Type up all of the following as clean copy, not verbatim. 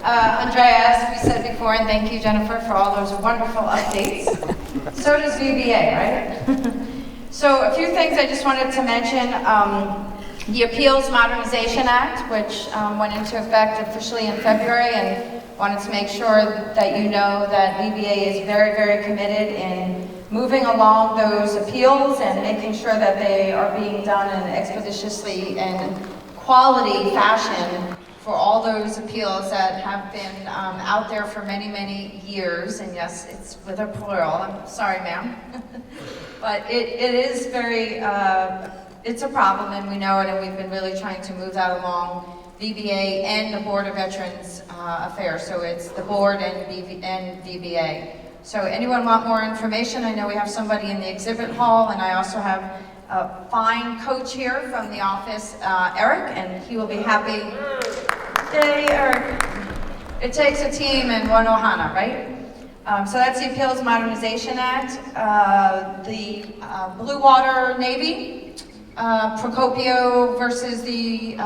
Andrea, as we said before, and thank you, Jennifer, for all those wonderful updates. So does VBA, right? So a few things I just wanted to mention. The Appeals Modernization Act, which went into effect officially in February, and wanted to make sure that you know that VBA is very, very committed in moving along those appeals and making sure that they are being done in expeditiously and quality fashion for all those appeals that have been out there for many, many years. And yes, it's with a plural. I'm sorry, ma'am. But it is very, it's a problem, and we know it, and we've been really trying to move that along, VBA and the Board of Veterans Affairs. So it's the board and VBA. So anyone want more information? I know we have somebody in the exhibit hall, and I also have a fine coach here from the office, Eric, and he will be happy. Yay, Eric. It takes a team and one Ohana, right? So that's the Appeals Modernization Act. The Blue Water Navy, Procopio versus the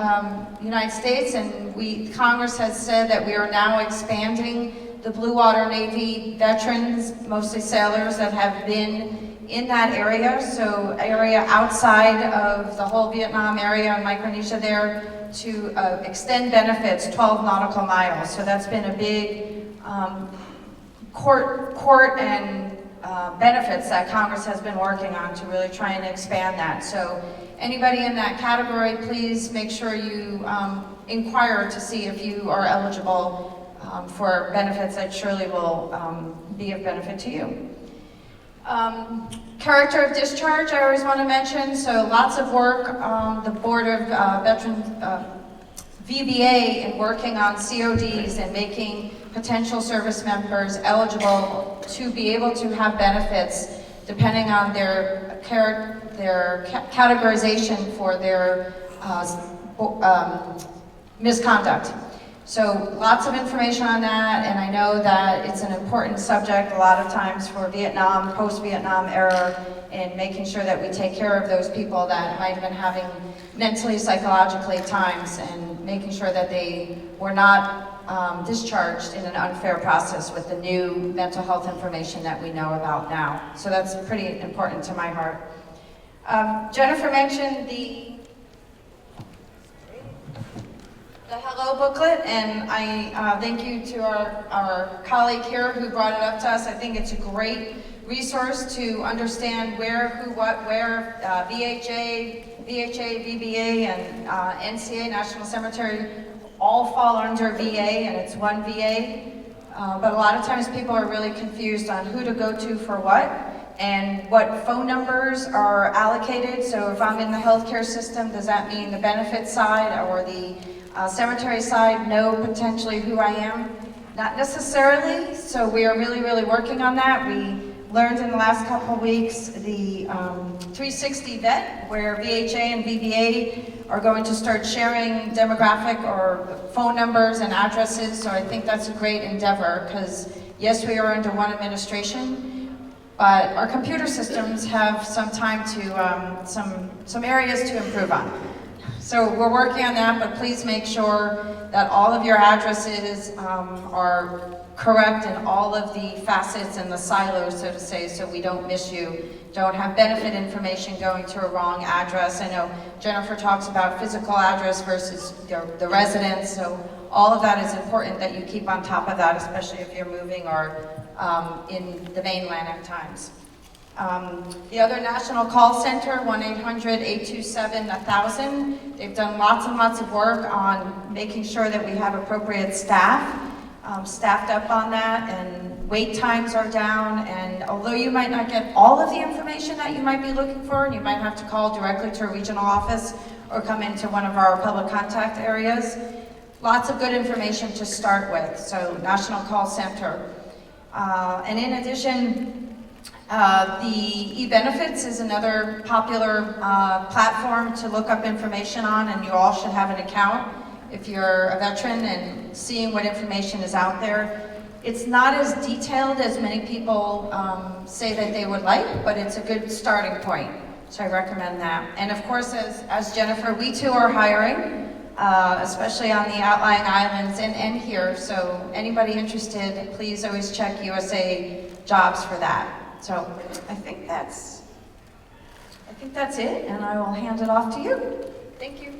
United States, and Congress has said that we are now expanding the Blue Water Navy veterans, mostly sailors that have been in that area, so area outside of the whole Vietnam area and Micronesia there, to extend benefits 12 nautical miles. So that's been a big court and benefits that Congress has been working on to really try and expand that. So anybody in that category, please make sure you inquire to see if you are eligible for benefits that surely will be of benefit to you. Character of discharge, I always want to mention. So lots of work, the Board of Veterans, VBA, in working on CODs and making potential service members eligible to be able to have benefits depending on their categorization for their misconduct. So lots of information on that, and I know that it's an important subject a lot of times for Vietnam, post-Vietnam era, and making sure that we take care of those people that might have been having mentally, psychologically times, and making sure that they were not discharged in an unfair process with the new mental health information that we know about now. So that's pretty important to my heart. Jennifer mentioned the Hello booklet, and I thank you to our colleague here who brought it up to us. I think it's a great resource to understand where, who, what, where, VHA, VBA, and NCA, National Cemetery, all fall under VA, and it's one VA. But a lot of times people are really confused on who to go to for what, and what phone numbers are allocated. So if I'm in the healthcare system, does that mean the benefit side or the cemetery side know potentially who I am? Not necessarily, so we are really, really working on that. We learned in the last couple of weeks the 360 vet, where VHA and VBA are going to start sharing demographic or phone numbers and addresses, so I think that's a great endeavor, because yes, we are under one administration, but our computer systems have some time to, some areas to improve on. So we're working on that, but please make sure that all of your addresses are correct in all of the facets and the silos, so to say, so we don't miss you. Don't have benefit information going to a wrong address. I know Jennifer talks about physical address versus the residence, so all of that is important that you keep on top of that, especially if you're moving or in the mainland at times. The other national call center, 1-800-827-1000. They've done lots and lots of work on making sure that we have appropriate staff, staffed up on that, and wait times are down. And although you might not get all of the information that you might be looking for, and you might have to call directly to a regional office or come into one of our public contact areas, lots of good information to start with. So National Call Center. And in addition, the e-benefits is another popular platform to look up information on, and you all should have an account if you're a veteran and seeing what information is out there. It's not as detailed as many people say that they would like, but it's a good starting point, so I recommend that. And of course, as Jennifer, we too are hiring. especially on the outlying islands and here. So anybody interested, please always check USA Jobs for that. So I think that's it, and I will hand it off to you. Thank you.